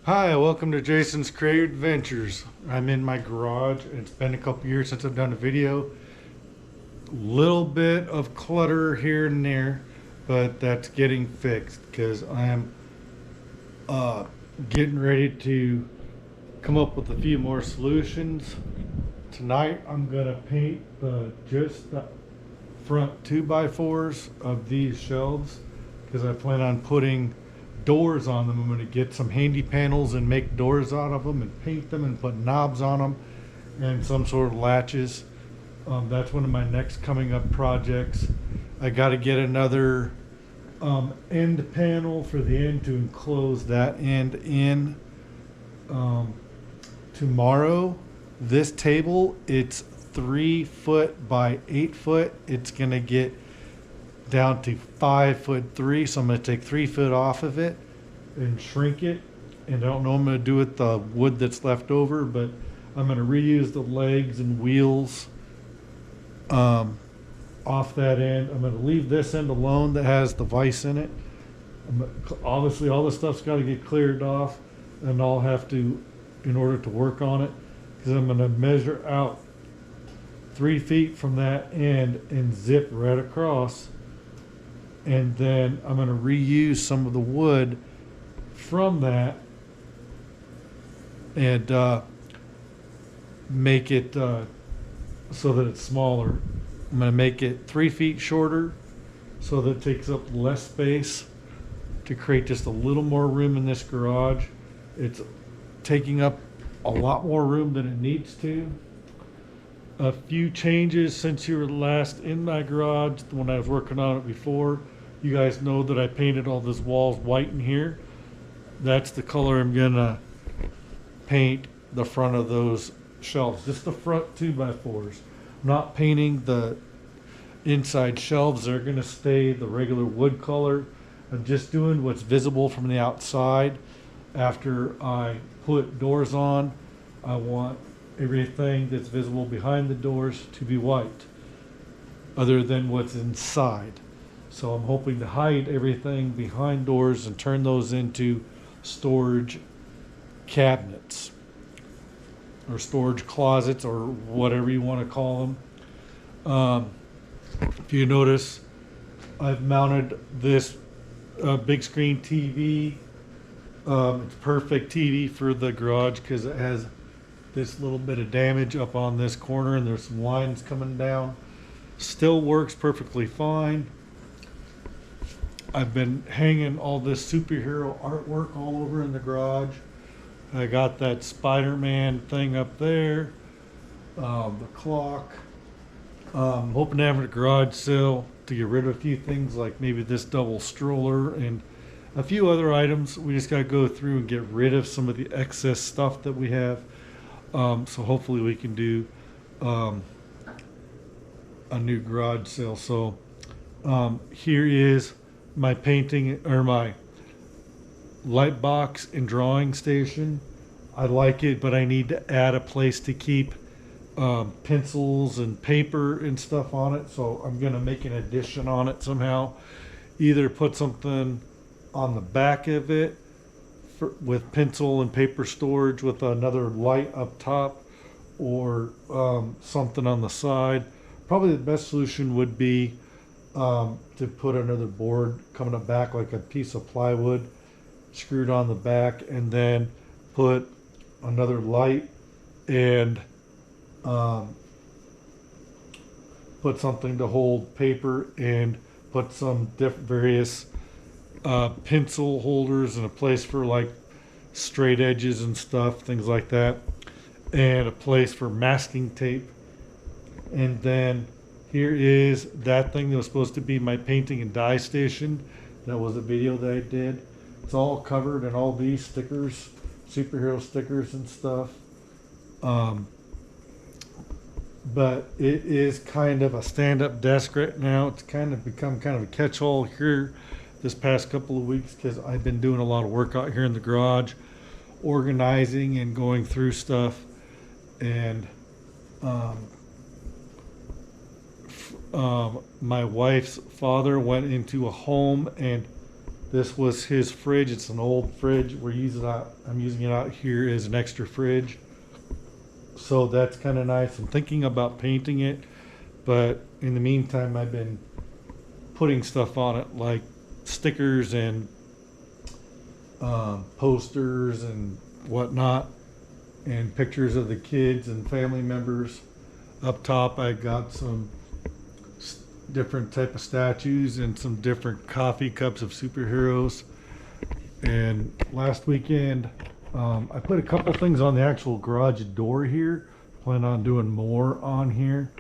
Hi, welcome to Jason's Creative Adventures. I'm in my garage. It's been a couple years since I've done a video. Little bit of clutter here and there, but that's getting fixed because I am getting ready to come up with a few more solutions. Tonight I'm gonna paint just the front 2x4s of these shelves because I plan on putting doors on them. I'm going to get some handy panels and make doors out of them and paint them and put knobs on them and some sort of latches. That's one of my next coming up projects. I got to get another end panel for the end to enclose that end in. Tomorrow, this table, it's 3 foot by 8 foot. It's going to get down to 5'3", so I'm going to take 3 foot off of it and shrink it. And I don't know what I'm going to do with the wood that's left over, but I'm going to reuse the legs and wheels off that end. I'm going to leave this end alone that has the vise in it. Obviously, all this stuff's got to get cleared off, and I'll have to, in order to work on it, because I'm going to measure out 3 feet from that end and zip right across. And then I'm going to reuse some of the wood from that and make it so that it's smaller. I'm going to make it 3 feet shorter so that it takes up less space to create just a little more room in this garage. It's taking up a lot more room than it needs to. A few changes since you were last in my garage when I was working on it before. You guys know that I painted all those walls white in here. That's the color I'm gonna paint the front of those shelves, just the front 2x4s. I'm not painting the inside shelves. They're gonna stay the regular wood color. I'm just doing what's visible from the outside. After I put doors on, I want everything that's visible behind the doors to be white, other than what's inside. So I'm hoping to hide everything behind doors and turn those into storage cabinets or storage closets or whatever you want to call them. If you notice, I've mounted this big screen TV. It's perfect TV for the garage because it has this little bit of damage up on this corner and there's some lines coming down. Still works perfectly fine. I've been hanging all this superhero artwork all over in the garage. I got that Spider-Man thing up there, the clock. Hoping to have a garage sale to get rid of a few things like maybe this double stroller and a few other items. We just got to go through and get rid of some of the excess stuff that we have. So hopefully we can do a new garage sale. So here is my painting or my light box and drawing station. I like it, but I need to add a place to keep pencils and paper and stuff on it. So I'm going to make an addition on it somehow. Either put something on the back of it with pencil and paper storage with another light up top, or something on the side. Probably the best solution would be to put another board coming up back, like a piece of plywood screwed on the back, and then put another light and put something to hold paper and put some various pencil holders and a place for like straight edges and stuff, things like that, and a place for masking tape. And then here is that thing that was supposed to be my painting and dye station. That was a video that I did. It's all covered in all these stickers, superhero stickers and stuff. But it is kind of a stand-up desk right now. It's kind of become kind of a catch-all here this past couple of weeks because I've been doing a lot of work out here in the garage, organizing and going through stuff. And my wife's father went into a home and This was his fridge. It's an old fridge. I'm using it out here as an extra fridge. So that's kind of nice. I'm thinking about painting it, but in the meantime, I've been putting stuff on it like stickers and posters and whatnot, and pictures of the kids and family members. Up top, I got some different type of statues and some different coffee cups of superheroes. And last weekend, I put a couple things on the actual garage door here. Plan on doing more on here,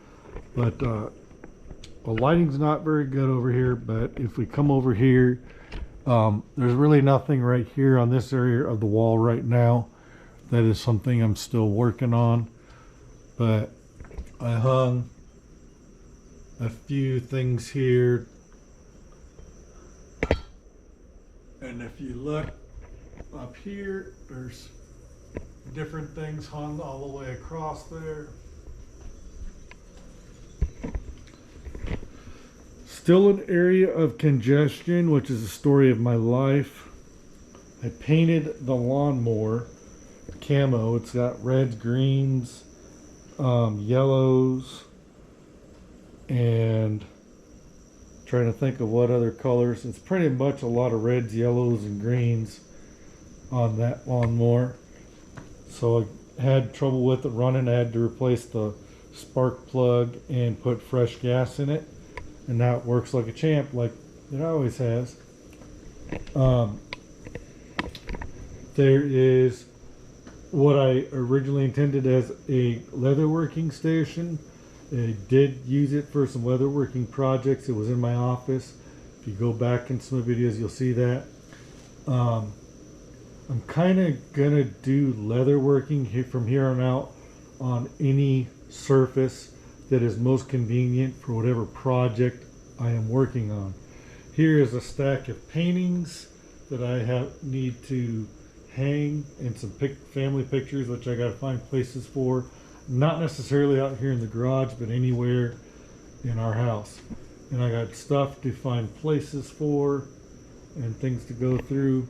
but the lighting's not very good over here. But if we come over here, there's really nothing right here on this area of the wall right now. That is something I'm still working on, but I hung a few things here, and if you look up here, there's different things hung all the way across there. Still an area of congestion, which is the story of my life. I painted the lawnmower camo. It's got reds, greens, yellows, and trying to think of what other colors. It's pretty much a lot of reds, yellows, and greens on that lawnmower. So I had trouble with it running. I had to replace the spark plug and put fresh gas in it, and now it works like a champ, like it always has. There is what I originally intended as a leatherworking station. I did use it for some leatherworking projects. It was in my office. If you go back in some videos, you'll see that. I'm kind of gonna do leatherworking from here on out on any surface that is most convenient for whatever project I am working on. Here is a stack of paintings that I need to hang, and some family pictures, which I gotta find places for. Not necessarily out here in the garage, but anywhere in our house. And I got stuff to find places for and things to go through.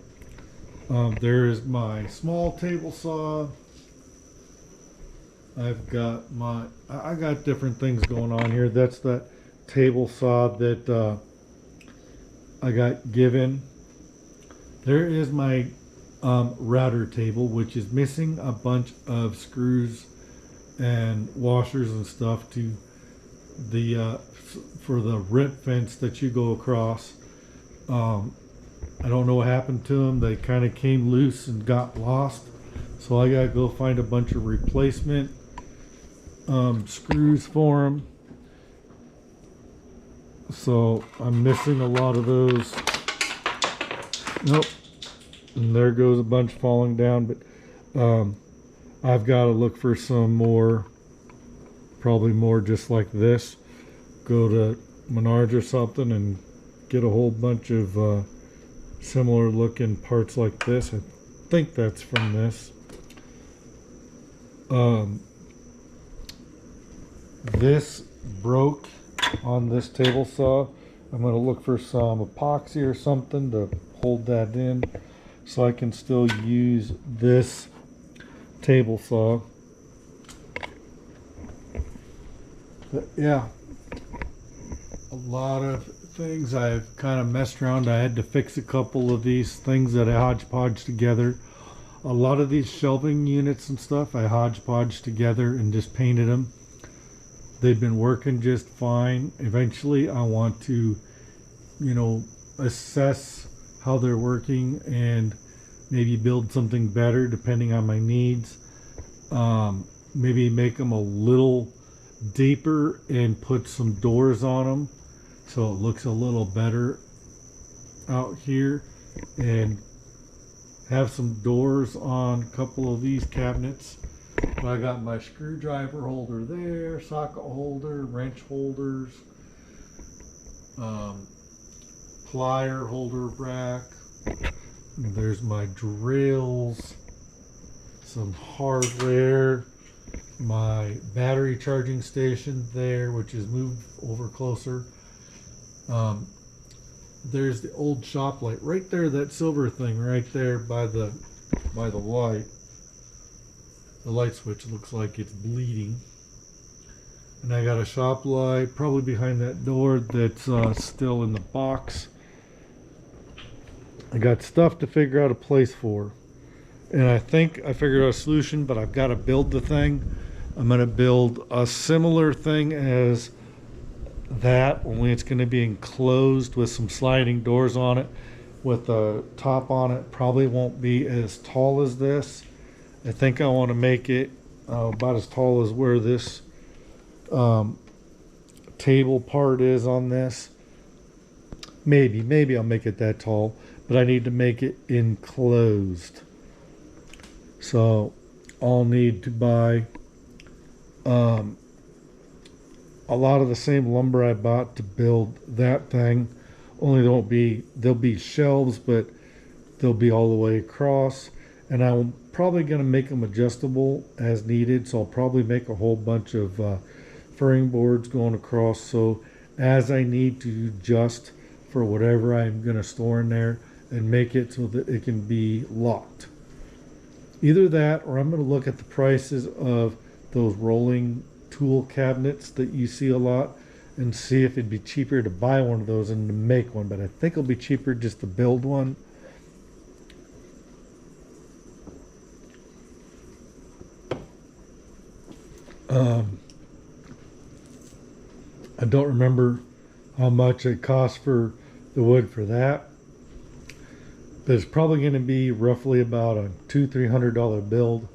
There is my small table saw. I've got I got different things going on here. That's that table saw that I got given. There is my router table, which is missing a bunch of screws and washers and stuff to the for the rip fence that you go across. I don't know what happened to them. They kind of came loose and got lost, so I gotta go find a bunch of replacement screws for them. So I'm missing a lot of those. Nope. And there goes a bunch falling down, but I've got to look for some more, probably more just like this. Go to Menards or something and get a whole bunch of similar looking parts like this. I think that's from this. This broke on this table saw. I'm going to look for some epoxy or something to hold that in, so I can still use this table saw. But yeah, a lot of things I've kind of messed around. I had to fix a couple of these things that I hodgepodge together. A lot of these shelving units and stuff I hodgepodge together and just painted them. They've been working just fine. Eventually I want to, assess how they're working and maybe build something better depending on my needs. Maybe make them a little deeper and put some doors on them so it looks a little better out here, and have some doors on a couple of these cabinets. But I got my screwdriver holder there, socket holder, wrench holders, plier holder rack. There's my drills, some hardware, my battery charging station there, which is moved over closer. there's the old shop light right there, that silver thing right there by the light. The light switch looks like it's bleeding. And I got a shop light probably behind that door that's still in the box. I got stuff to figure out a place for. And I think I figured out a solution, but I've got to build the thing. I'm going to build a similar thing as that, only it's going to be enclosed with some sliding doors on it with a top on it. Probably won't be as tall as this. I think I want to make it about as tall as where this table part is on this. Maybe I'll make it that tall, but I need to make it enclosed. So I'll need to buy a lot of the same lumber I bought to build that thing. Only there'll be shelves, but they'll be all the way across. And I'm probably going to make them adjustable as needed. So I'll probably make a whole bunch of furring boards going across. So as I need to adjust for whatever I'm going to store in there, and make it so that it can be locked. Either that, or I'm going to look at the prices of those rolling tool cabinets that you see a lot and see if it'd be cheaper to buy one of those and to make one. But I think it'll be cheaper just to build one. I don't remember how much it costs for the wood for that, but it's probably going to be roughly about a $200-300 build,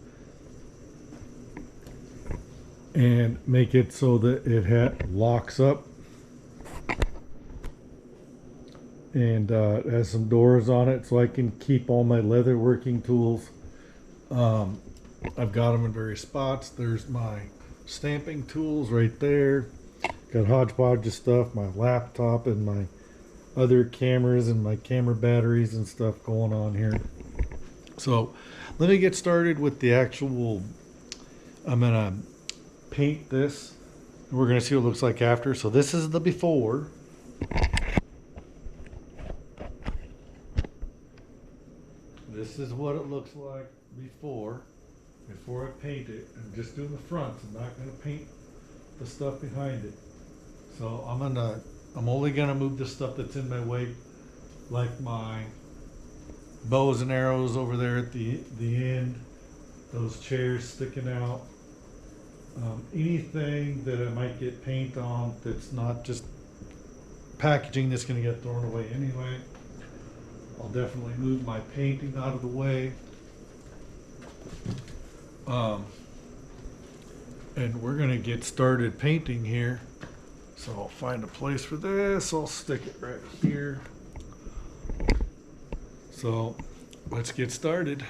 and make it so that it locks up and has some doors on it so I can keep all my leather working tools. I've got them in various spots. There's my stamping tools right there. Got hodgepodge of stuff, my laptop and my other cameras and my camera batteries and stuff going on here. So let me get started with the actual, I'm gonna paint this. We're gonna see what it looks like after. So this is the before. This is what it looks like before I paint it. I'm just doing the fronts. I'm not gonna paint the stuff behind it. So I'm only gonna move the stuff that's in my way, like my bows and arrows over there at the end, those chairs sticking out, anything that I might get paint on that's not just packaging that's gonna get thrown away anyway. I'll definitely move my painting out of the way. And we're gonna get started painting here. So I'll find a place for this. I'll stick it right here. So let's get started.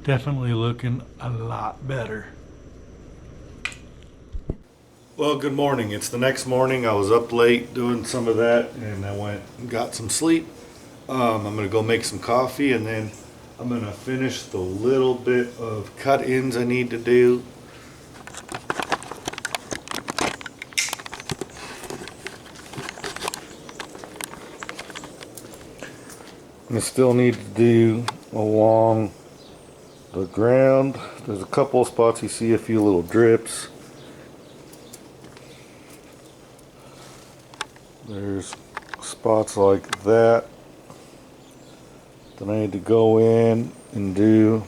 Definitely looking a lot better. Well, good morning. It's the next morning. I was up late doing some of that, and I went and got some sleep. I'm gonna go make some coffee, and then I'm gonna finish the little bit of cut-ins I need to do. I still need to do along the ground. There's a couple of spots you see a few little drips. There's spots like that that I need to go in and do.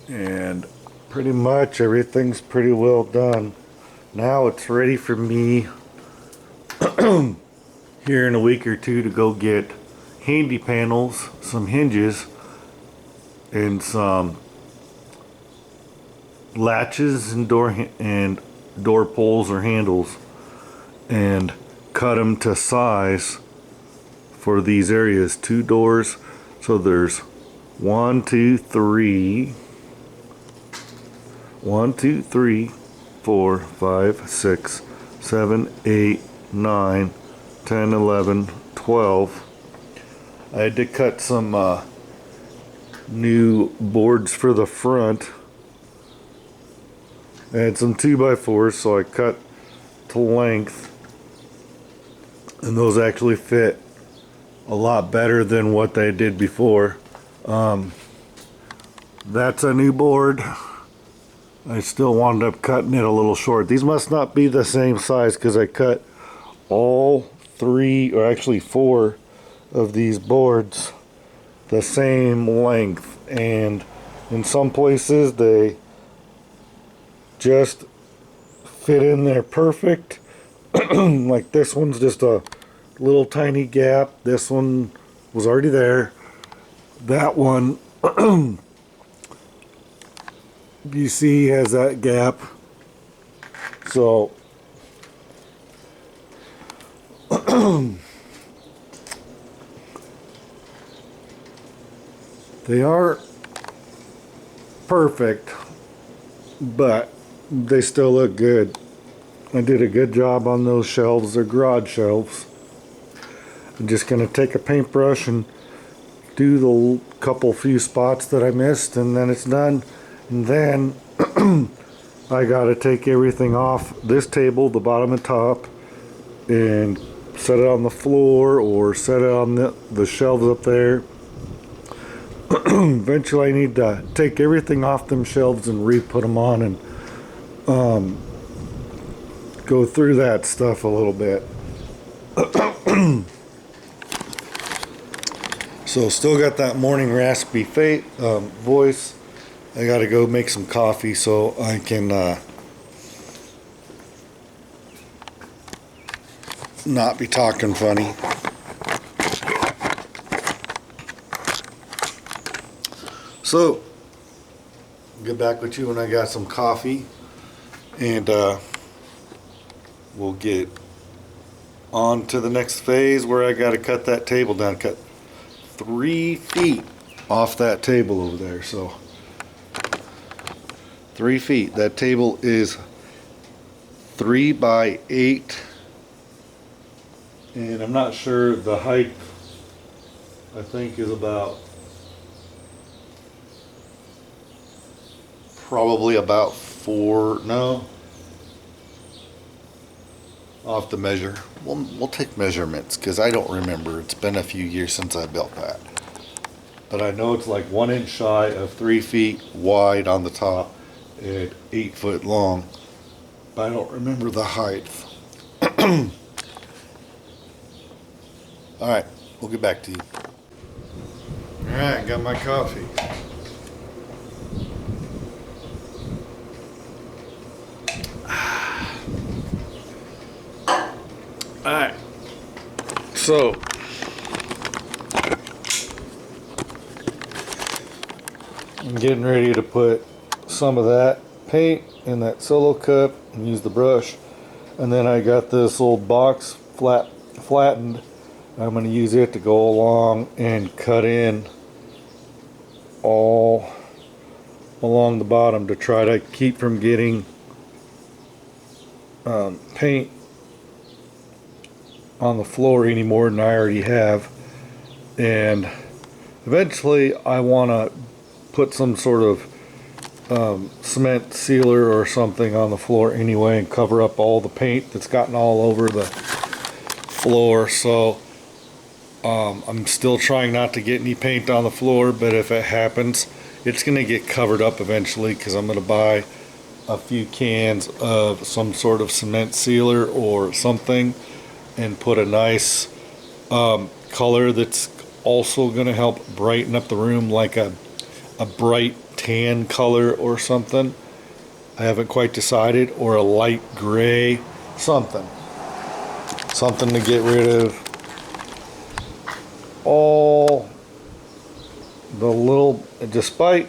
And pretty much everything's pretty well done. Now it's ready for me here in a week or two to go get handy panels, some hinges, and some latches and door pulls or handles, and cut them to size for these areas. 2 doors, so there's 1 2 3 4 5 6 7 8 9 10 11 12. I had to cut some new boards for the front. I had some 2x4s, so I cut to length, and those actually fit a lot better than what they did before. That's a new board. I still wound up cutting it a little short. These must not be the same size because I cut all 3, or actually 4 of these boards the same length, and in some places they just fit in there perfect. Like this one's just a little tiny gap. This one was already there. That one you see has that gap. So they aren't perfect, but they still look good. I did a good job on those shelves. They're garage shelves. I'm just going to take a paintbrush and do the few spots that I missed, and then it's done. And then I got to take everything off this table, the bottom and top, and set it on the floor or set it on the shelves up there. Eventually I need to take everything off them shelves and re-put them on, and go through that stuff a little bit. So still got that morning raspy voice. I gotta go make some coffee so I can not be talking funny. So get back with you when I got some coffee, and we'll get on to the next phase where I got to cut that table down. Cut 3 feet off that table over there. So 3 feet. That table is 3 by 8, and I'm not sure the height. I think is about probably about 4. No. I'll have to measure. We'll take measurements because I don't remember. It's been a few years since I built that. But I know it's like 1 inch shy of 3 feet wide on the top and 8 foot long. But I don't remember the height. Alright, we'll get back to you. Alright, got my coffee. Alright, so I'm getting ready to put some of that paint in that solo cup and use the brush, and then I got this old box flattened, I'm going to use it to go along and cut in all along the bottom to try to keep from getting paint on the floor any more than I already have. And eventually I want to put some sort of cement sealer or something on the floor anyway and cover up all the paint that's gotten all over the floor. So I'm still trying not to get any paint on the floor, but if it happens, it's going to get covered up eventually, because I'm going to buy a few cans of some sort of cement sealer or something and put a nice color that's also going to help brighten up the room, like a bright tan color or something. I haven't quite decided, or a light gray, something to get rid of all the little, despite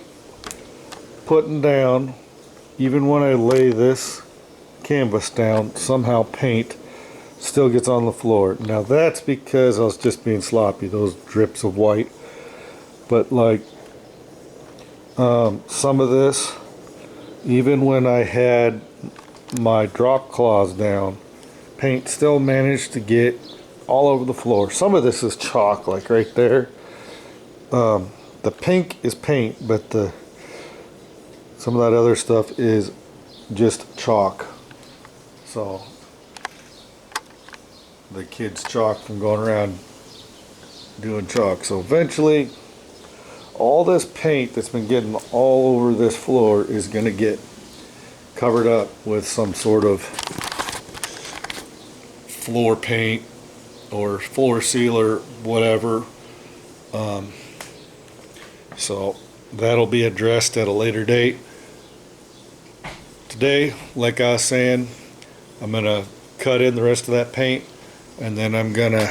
putting down, even when I lay this canvas down, somehow paint still gets on the floor. Now that's because I was just being sloppy, those drips of white. But like some of this, even when I had my drop cloths down, paint still managed to get all over the floor. Some of this is chalk, like right there. The pink is paint, but some of that other stuff is just chalk. So the kids' chalk from going around doing chalk. So eventually all this paint that's been getting all over this floor is going to get covered up with some sort of floor paint or floor sealer, whatever. So that'll be addressed at a later date. Today, like I was saying, I'm gonna cut in the rest of that paint, and then I'm gonna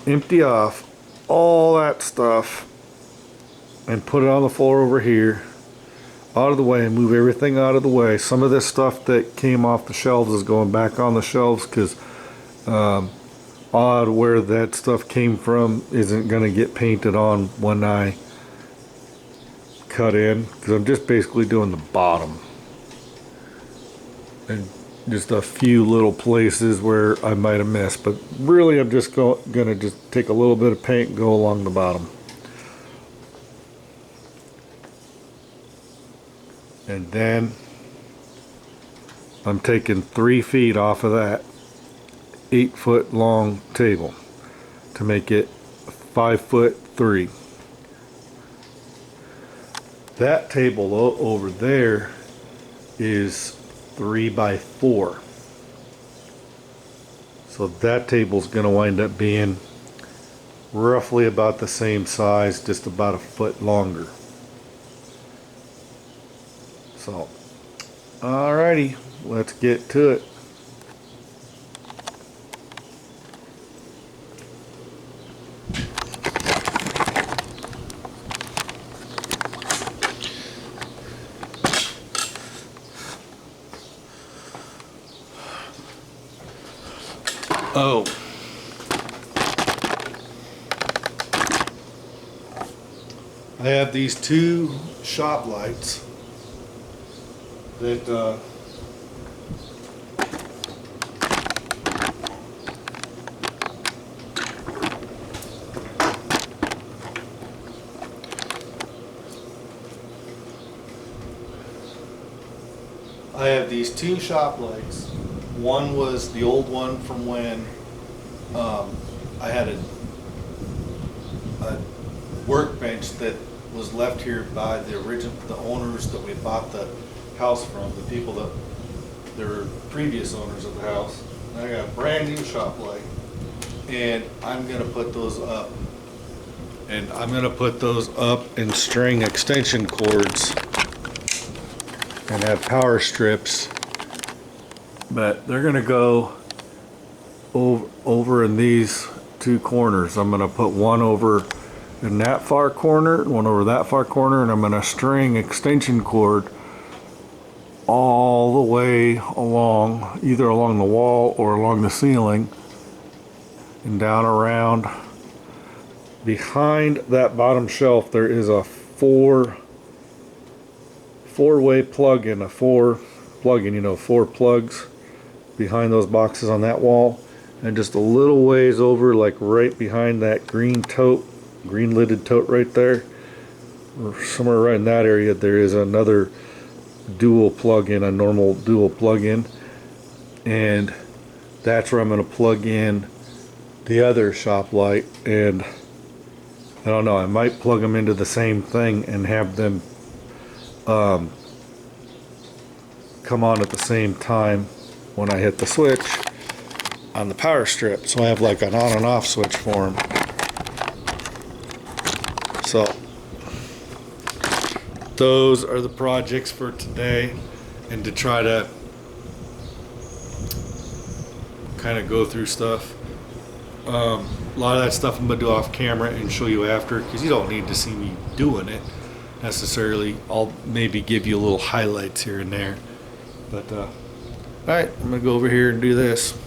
empty off all that stuff and put it on the floor over here, out of the way, and move everything out of the way. Some of this stuff that came off the shelves is going back on the shelves, because odd where that stuff came from isn't going to get painted on when I cut in, because I'm just basically doing the bottom and just a few little places where I might have missed, but really I'm just gonna just take a little bit of paint and go along the bottom. And then I'm taking 3 feet off of that 8-foot long table to make it 5'3". That table over there is 3 by 4. So that table's going to wind up being roughly about the same size, just about a foot longer. So, alrighty, let's get to it. Oh, I have these 2 shop lights that I have these 2 shop lights. One was the old one from when I had a workbench that was left here by the owners that we bought the house from, the people that were previous owners of the house. And I got a brand new shop light, and I'm gonna put those up. And I'm gonna put those up in string extension cords and have power strips. But they're gonna go over in these 2 corners. I'm gonna put one over in that far corner, one over that far corner, and I'm gonna string extension cord all the way along, either along the wall or along the ceiling, and down around. Behind that bottom shelf there is a four-way plug-in, four plugs behind those boxes on that wall, and just a little ways over, like right behind that green lidded tote right there, or somewhere right in that area, there is another dual plug-in, a normal dual plug-in, and that's where I'm going to plug in the other shop light. And I don't know, I might plug them into the same thing and have them come on at the same time when I hit the switch on the power strip, so I have like an on and off switch for them. So those are the projects for today, and to try to kind of go through stuff. A lot of that stuff I'm gonna do off camera and show you after, because you don't need to see me doing it necessarily. I'll maybe give you a little highlights here and there. But all right, I'm gonna go over here and do this.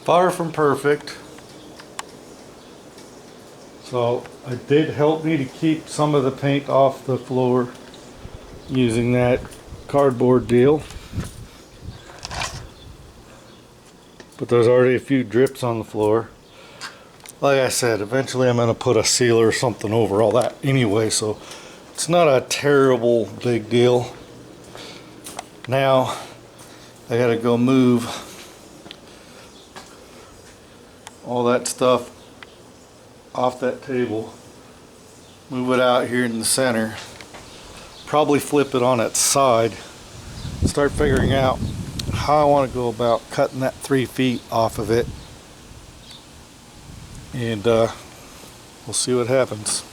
Far from perfect. So it did help me to keep some of the paint off the floor using that cardboard deal. But there's already a few drips on the floor. Like I said, eventually I'm going to put a sealer or something over all that anyway, so it's not a terrible big deal. Now I got to go move all that stuff off that table, move it out here in the center, probably flip it on its side, start figuring out how I want to go about cutting that 3 feet off of it, and we'll see what happens.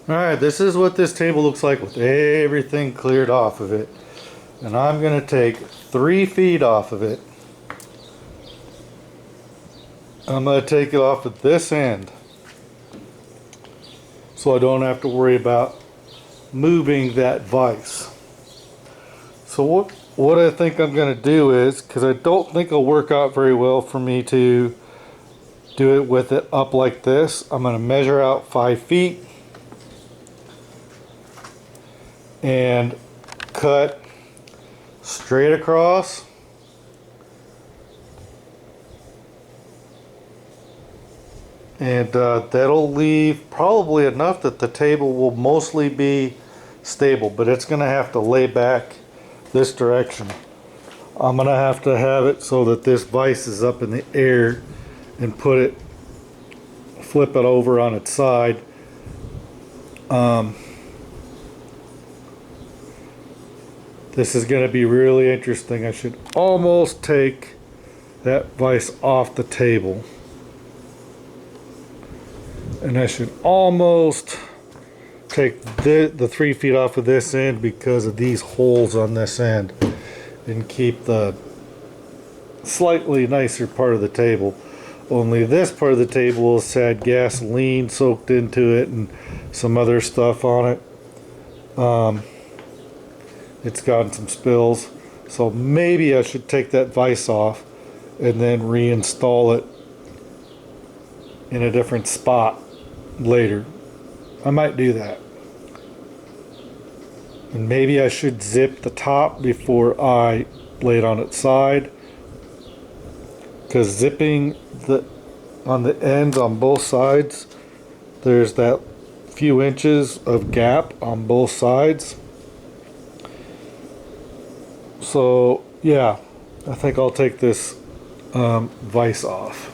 Alright, this is what this table looks like with everything cleared off of it. And I'm going to take 3 feet off of it. I'm going to take it off at this end, so I don't have to worry about moving that vise. So what I think I'm going to do is, because I don't think it'll work out very well for me to do it with it up like this, I'm going to measure out 5 feet and cut straight across, and that'll leave probably enough that the table will mostly be stable, but it's going to have to lay back this direction. I'm going to have it so that this vise is up in the air and flip it over on its side. This is going to be really interesting. I should almost take that vise off the table. And I should almost take the 3 feet off of this end because of these holes on this end, and keep the slightly nicer part of the table. Only this part of the table has had gasoline soaked into it and some other stuff on it. It's gotten some spills, so maybe I should take that vise off and then reinstall it in a different spot later. I might do that. And maybe I should zip the top before I lay it on its side, because zipping on the ends on both sides, there's that few inches of gap on both sides. So yeah, I think I'll take this vise off.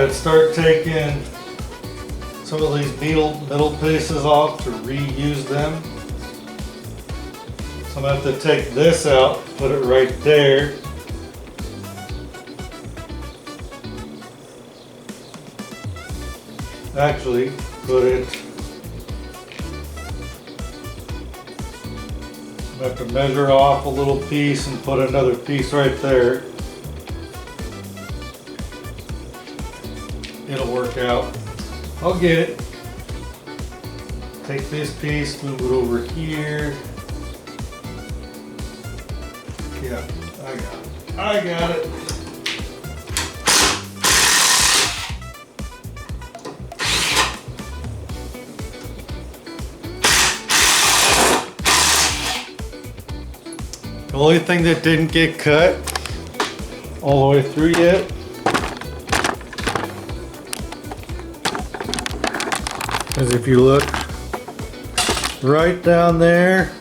gotta start taking some of these middle pieces off to reuse them. So I'm gonna have to take this out, put it right there. Actually, put it. I have to measure off a little piece and put another piece right there. It'll work out. I'll get it. Take this piece, move it over here. Yeah, I got it. I got it. The only thing that didn't get cut all the way through yet is if you look right down there,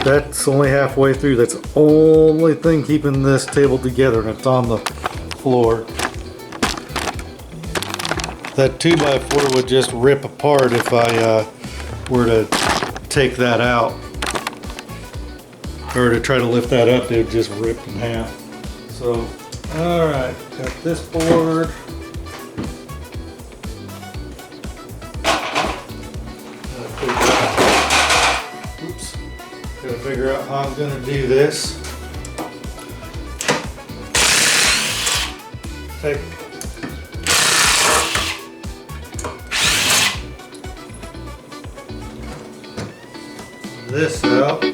that's only halfway through. That's the only thing keeping this table together, and it's on the floor. That 2x4 would just rip apart if I were to take that out. Or to try to lift that up, it would just rip in half. So, alright, got this board. Gotta figure out how I'm gonna do this. Take this out.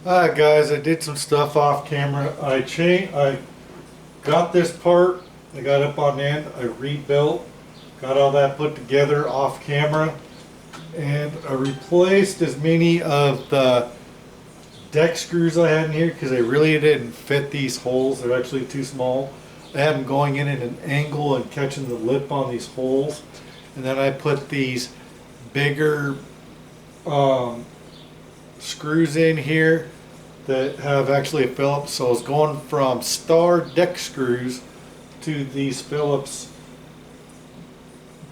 Alright guys, I did some stuff off camera. I got this part, I got up on end, I rebuilt, got all that put together off camera, and I replaced as many of the deck screws I had in here because they really didn't fit these holes. They're actually too small. I had them going in at an angle and catching the lip on these holes, and then I put these bigger screws in here that have actually a Phillips. So it's going from star deck screws to these Phillips,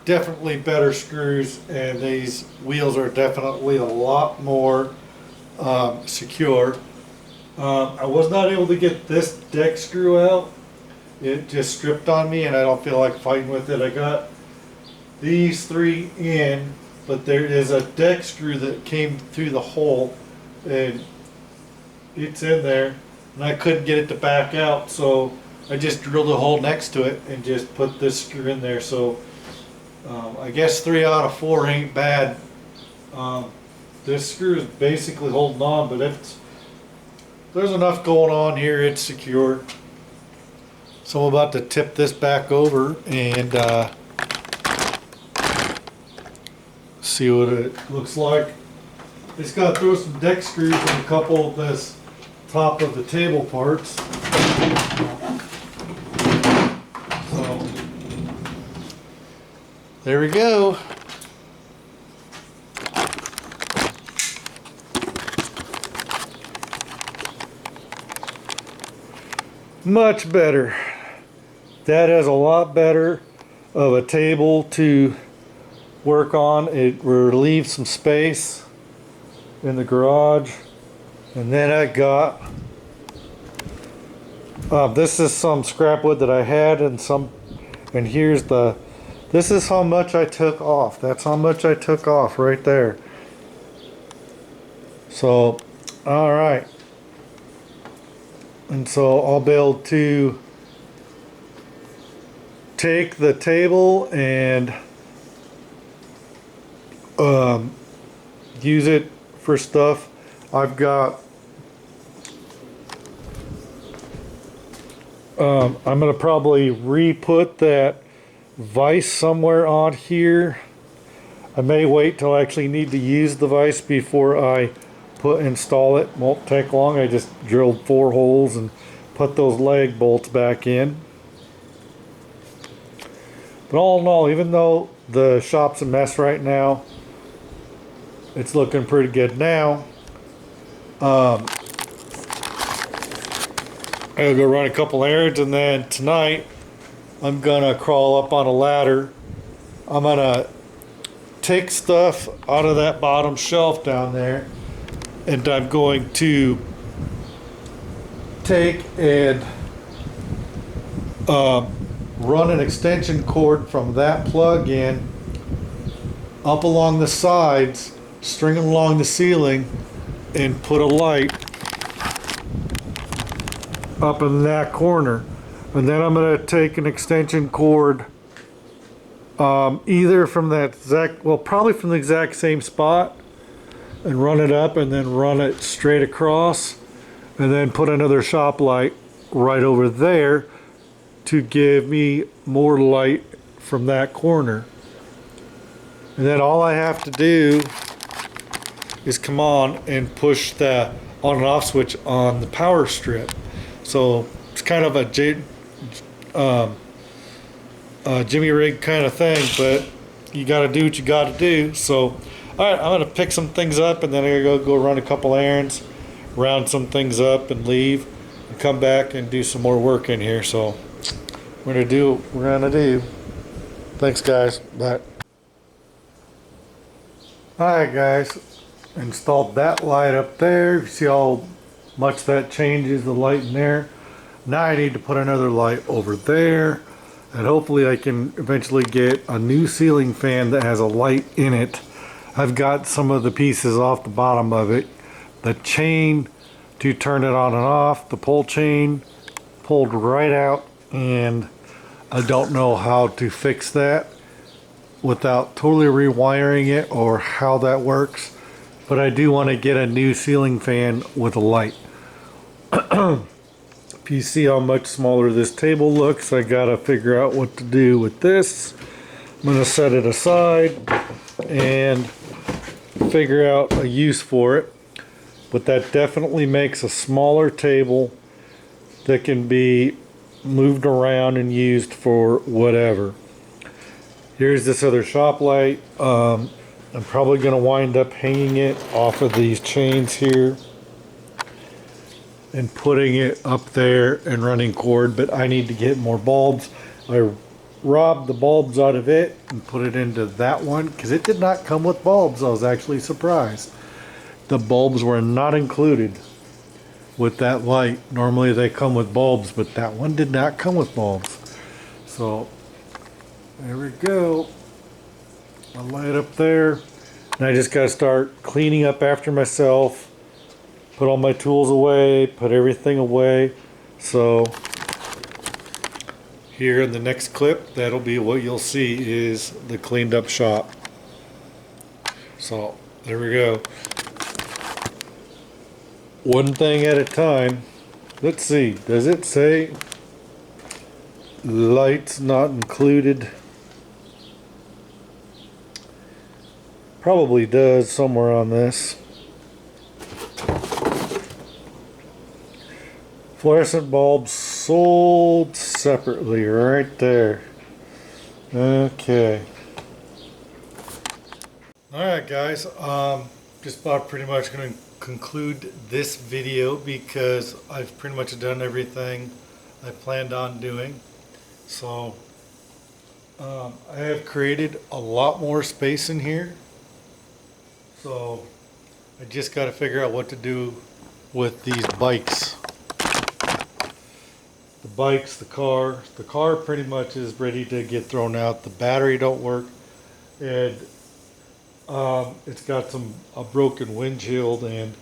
definitely better screws, and these wheels are definitely a lot more secure. I was not able to get this deck screw out. It just stripped on me and I don't feel like fighting with it. I got these three in, but there is a deck screw that came through the hole and it's in there and I couldn't get it to back out, so I just drilled a hole next to it and just put this screw in there. So I guess 3 out of 4 ain't bad. This screw is basically holding on, but there's enough going on here, it's secure. So I'm about to tip this back over and see what it looks like. Just gotta throw some deck screws in a couple of this top of the table parts. So there we go. Much better. That is a lot better of a table to work on. It relieves some space in the garage. And then I got this is some scrap wood that I had, and here's this is how much I took off. That's how much I took off right there. So, all right. And so I'll be able to take the table and use it for stuff. I've got I'm gonna probably re-put that vise somewhere on here. I may wait till I actually need to use the vise before I install it. Won't take long. I just drilled 4 holes and put those leg bolts back in. But all in all, even though the shop's a mess right now, it's looking pretty good now. I'll go run a couple errands, and then tonight I'm gonna crawl up on a ladder. I'm gonna take stuff out of that bottom shelf down there, and I'm going to take and run an extension cord from that plug in up along the sides, string it along the ceiling, and put a light up in that corner. And then I'm going to take an extension cord either from that probably from the exact same spot, and run it up and then run it straight across, and then put another shop light right over there to give me more light from that corner. And then all I have to do is come on and push the on and off switch on the power strip. So it's kind of a Jimmy rig kind of thing, but you got to do what you got to do. So, all right, I'm gonna pick some things up, and then I gotta go run a couple errands, round some things up, and leave, and come back and do some more work in here. So we're gonna do what we're gonna do. Thanks, guys. Bye. All right, guys. Installed that light up there. You see how much that changes the light in there. Now I need to put another light over there, and hopefully I can eventually get a new ceiling fan that has a light in it. I've got some of the pieces off the bottom of it. The chain to turn it on and off, the pull chain pulled right out, and I don't know how to fix that without totally rewiring it or how that works. But I do want to get a new ceiling fan with a light. If you see how much smaller this table looks, I gotta figure out what to do with this. I'm gonna set it aside and figure out a use for it. But that definitely makes a smaller table that can be moved around and used for whatever. Here's this other shop light. I'm probably going to wind up hanging it off of these chains here and putting it up there and running cord, but I need to get more bulbs. I robbed the bulbs out of it and put it into that one because it did not come with bulbs. I was actually surprised. The bulbs were not included with that light. Normally they come with bulbs, but that one did not come with bulbs. So there we go. A light up there. And I just got to start cleaning up after myself. Put all my tools away, put everything away. So here in the next clip, that'll be what you'll see is the cleaned up shop. So there we go. One thing at a time. Let's see, does it say lights not included? Probably does somewhere on this. Fluorescent bulbs sold separately, right there. Okay. Alright guys, just about pretty much going to conclude this video because I've pretty much done everything I planned on doing. So I have created a lot more space in here. So I just got to figure out what to do with these bikes. The bikes, the car. The car pretty much is ready to get thrown out. The battery don't work, and it's got a broken windshield, and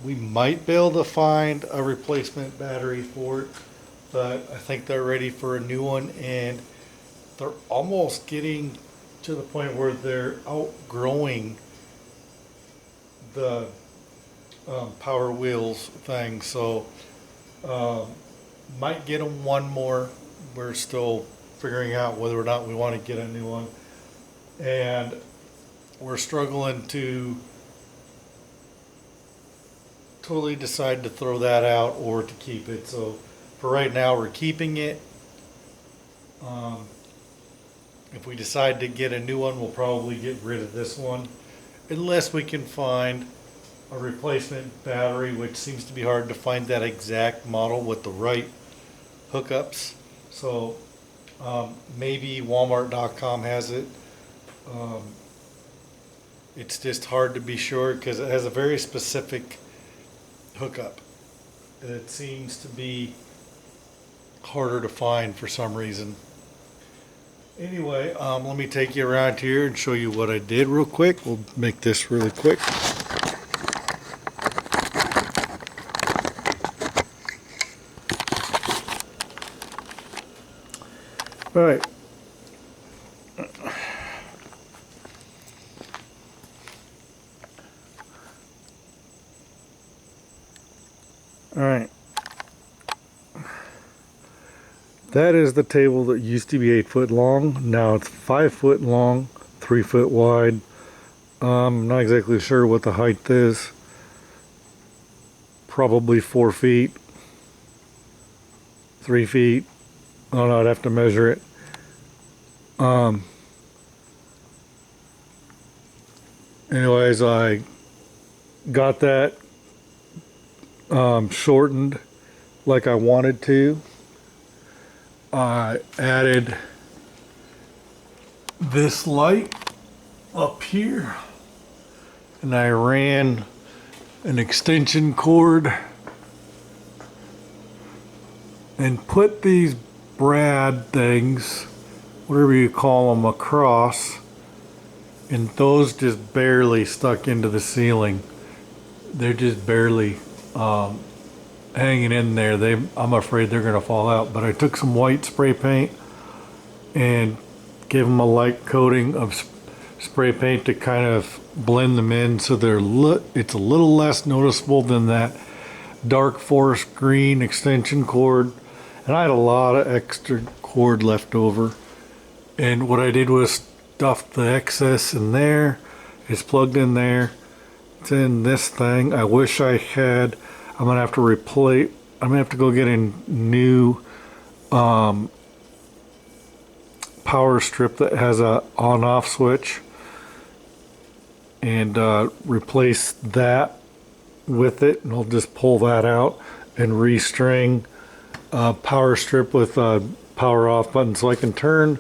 we might be able to find a replacement battery for it, but I think they're ready for a new one, and they're almost getting to the point where they're outgrowing the Power Wheels thing. So might get them one more. We're still figuring out whether or not we want to get a new one, and we're struggling to totally decide to throw that out or to keep it. So for right now, we're keeping it. If we decide to get a new one, we'll probably get rid of this one, unless we can find a replacement battery, which seems to be hard to find that exact model with the right hookups. So maybe Walmart.com has it. It's just hard to be sure because it has a very specific hookup. It seems to be harder to find for some reason. Anyway, let me take you around here and show you what I did real quick. We'll make this really quick. All right. All right. That is the table that used to be 8 foot long. Now it's 5 foot long, 3 foot wide. I'm not exactly sure what the height is. Probably 4 feet, 3 feet. I don't know, I'd have to measure it. Anyways, I got that shortened like I wanted to. I added this light up here, and I ran an extension cord and put these brad things, whatever you call them, across, and those just barely stuck into the ceiling. They're just barely hanging in there. I'm afraid they're going to fall out, but I took some white spray paint and gave them a light coating of spray paint to kind of blend them in, so it's a little less noticeable than that dark forest green extension cord. And I had a lot of extra cord left over, and what I did was stuff the excess in there. It's plugged in there. It's in this thing. I wish I had. I'm gonna have to replace. I'm gonna have to go get a new power strip that has a on-off switch, and replace that with it. And I'll just pull that out and restring a power strip with a power off button, so I can turn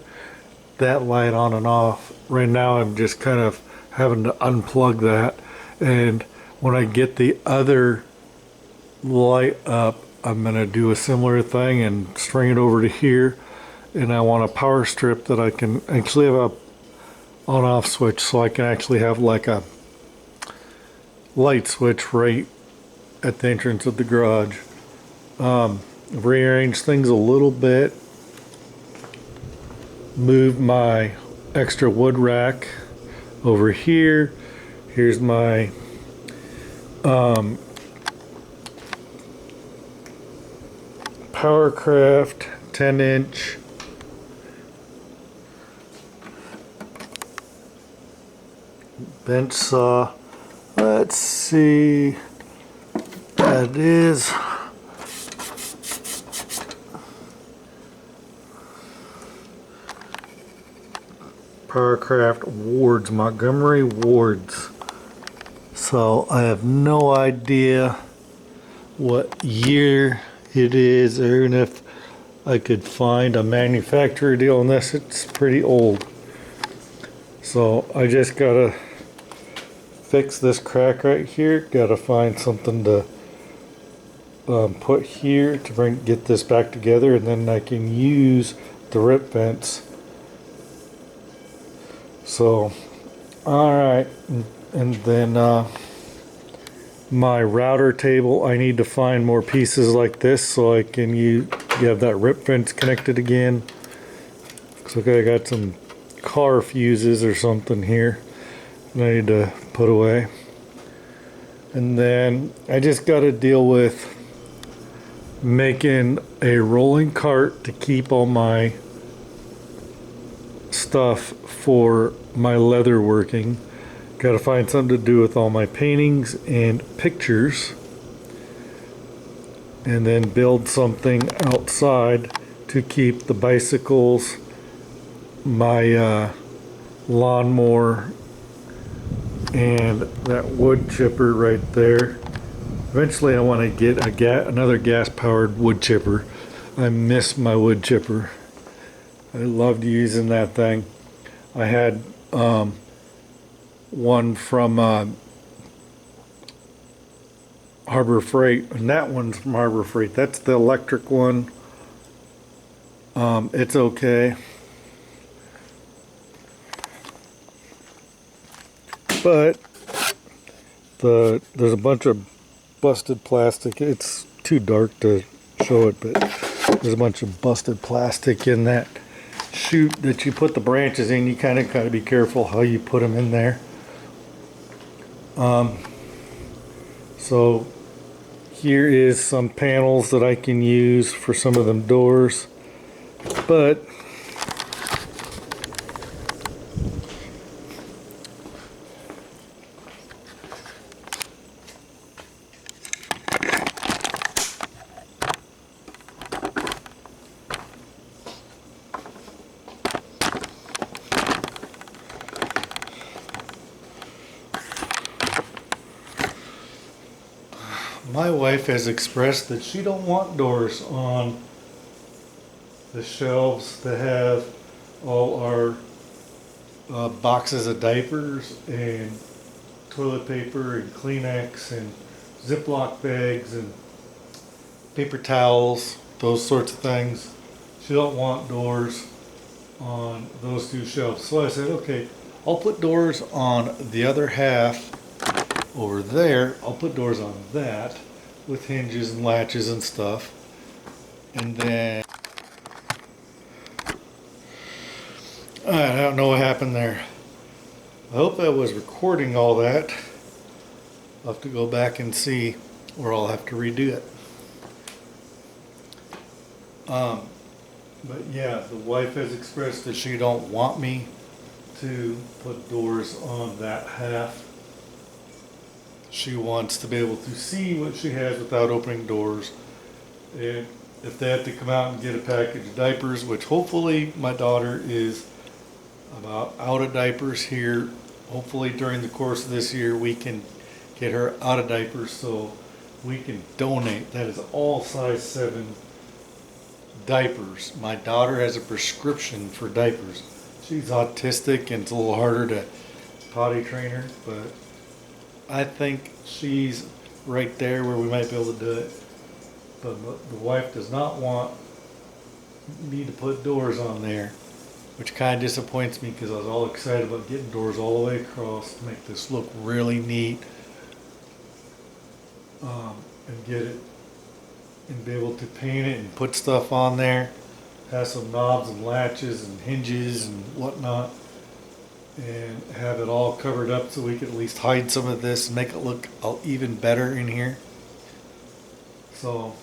that light on and off. Right now, I'm just kind of having to unplug that, and when I get the other light up, I'm gonna do a similar thing and string it over to here. And I want a power strip that I can actually have a on-off switch, so I can actually have like a light switch right at the entrance of the garage. I've rearranged things a little bit, moved my extra wood rack over here. Here's my Powercraft 10-inch bench saw. Let's see, that is Powercraft Wards, Montgomery Wards. So I have no idea what year it is, even if I could find a manufacturer deal on this, it's pretty old. So I just gotta fix this crack right here. Gotta find something to put here to get this back together, and then I can use the rip vents. So, alright, and then my router table, I need to find more pieces like this so I can have that rip vents connected again. Looks like I got some car fuses or something here that I need to put away. And then I just got to deal with making a rolling cart to keep all my stuff for my leather working. Got to find something to do with all my paintings and pictures, and then build something outside to keep the bicycles, my lawnmower, and that wood chipper right there. Eventually I want to get another gas-powered wood chipper. I miss my wood chipper. I loved using that thing. I had one from Harbor Freight, and that one's from Harbor Freight. That's the electric one. It's okay, but there's a bunch of busted plastic. It's too dark to show it, but there's a bunch of busted plastic in that chute that you put the branches in. You kind of got to be careful how you put them in there. So here is some panels that I can use for some of them doors, but my wife has expressed that she don't want doors on the shelves that have all our boxes of diapers and toilet paper and Kleenex and Ziploc bags and paper towels, those sorts of things. She don't want doors on those two shelves. So I said, okay, I'll put doors on the other half over there. I'll put doors on that with hinges and latches and stuff. And then I don't know what happened there. I hope I was recording all that. I'll have to go back and see, or I'll have to redo it. But yeah, the wife has expressed that she don't want me to put doors on that half. She wants to be able to see what she has without opening doors. And if they have to come out and get a package of diapers, which hopefully my daughter is about out of diapers here. Hopefully during the course of this year we can get her out of diapers so we can donate. That is all size 7 diapers. My daughter has a prescription for diapers. She's autistic and it's a little harder to potty train her, but I think she's right there where we might be able to do it. But the wife does not want me to put doors on there, which kind of disappoints me because I was all excited about getting doors all the way across to make this look really neat, and get it and be able to paint it and put stuff on there, have some knobs and latches and hinges and whatnot, and have it all covered up so we could at least hide some of this and make it look even better in here. So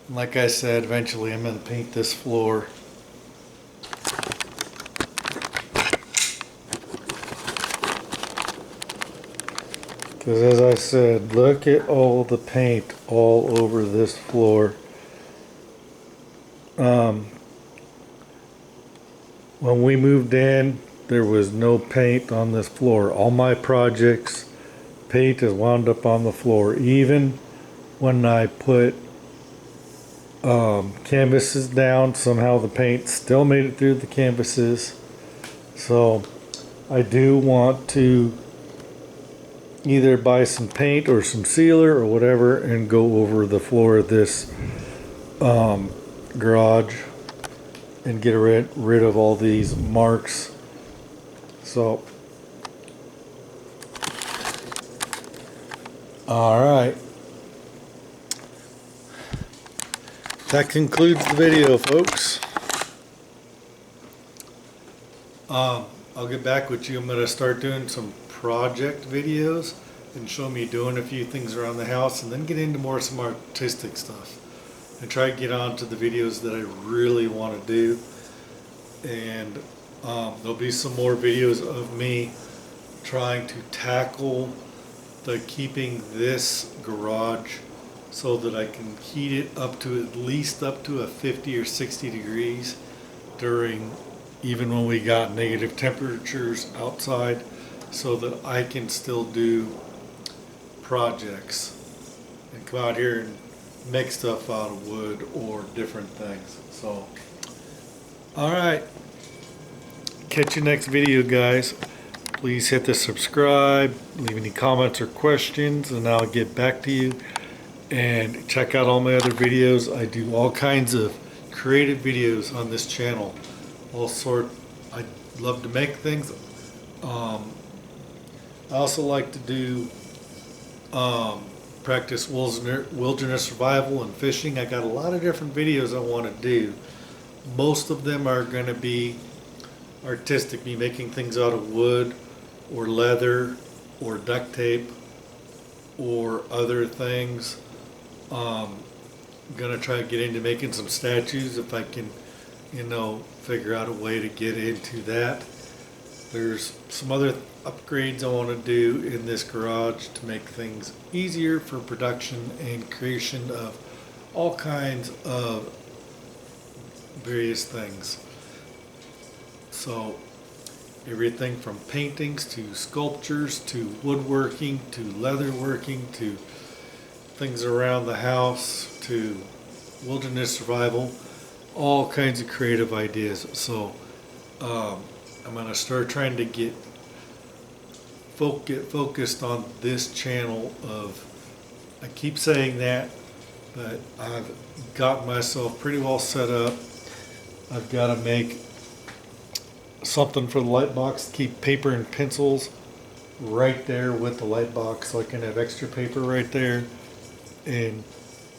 like I said, eventually I'm going to paint this floor. Because as I said, look at all the paint all over this floor. When we moved in, there was no paint on this floor. All my projects, paint is wound up on the floor. Even when I put Canvas is down. Somehow the paint still made it through the canvases. So I do want to either buy some paint or some sealer or whatever and go over the floor of this garage and get rid of all these marks. So alright, that concludes the video, folks. I'll get back with you. I'm going to start doing some project videos and show me doing a few things around the house, and then get into some artistic stuff and try to get on to the videos that I really want to do. And there'll be some more videos of me trying to tackle keeping this garage so that I can heat it up to at least up to a 50 or 60 degrees during even when we got negative temperatures outside, so that I can still do projects and come out here and make stuff out of wood or different things. So alright, catch you next video, guys. Please hit the subscribe, leave any comments or questions, and I'll get back to you. And check out all my other videos. I do all kinds of creative videos on this channel. I love to make things. I also like to do practice wilderness survival and fishing. I got a lot of different videos I want to do. Most of them are going to be artistic, me making things out of wood or leather or duct tape or other things. I'm gonna try to get into making some statues if I can, figure out a way to get into that. There's some other upgrades I want to do in this garage to make things easier for production and creation of all kinds of various things. So everything from paintings to sculptures to woodworking to leatherworking to things around the house to wilderness survival, all kinds of creative ideas. So I'm going to start trying to get focused on this channel I keep saying that, but I've got myself pretty well set up. I've got to make something for the light box to keep paper and pencils right there with the light box, so I can have extra paper right there and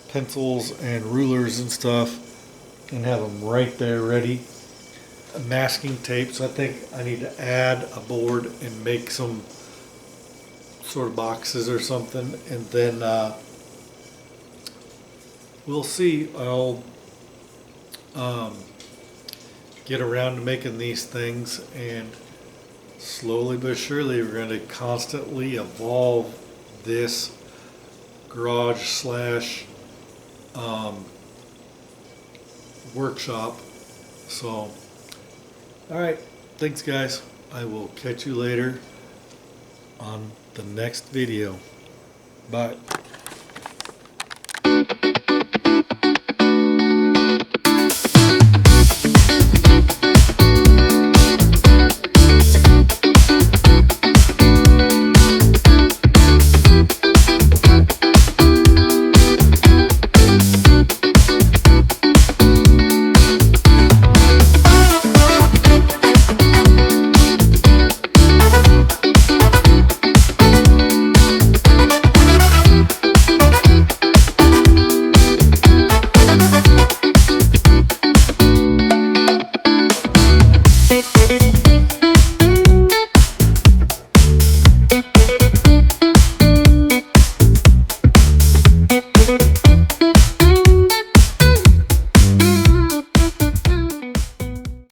pencils and rulers and stuff, and have them right there ready. Masking tape, so I think I need to add a board and make some sort of boxes or something, and then we'll see. I'll get around to making these things, and slowly but surely we're going to constantly evolve this garage slash workshop. So alright, thanks guys. I will catch you later on the next video. Bye.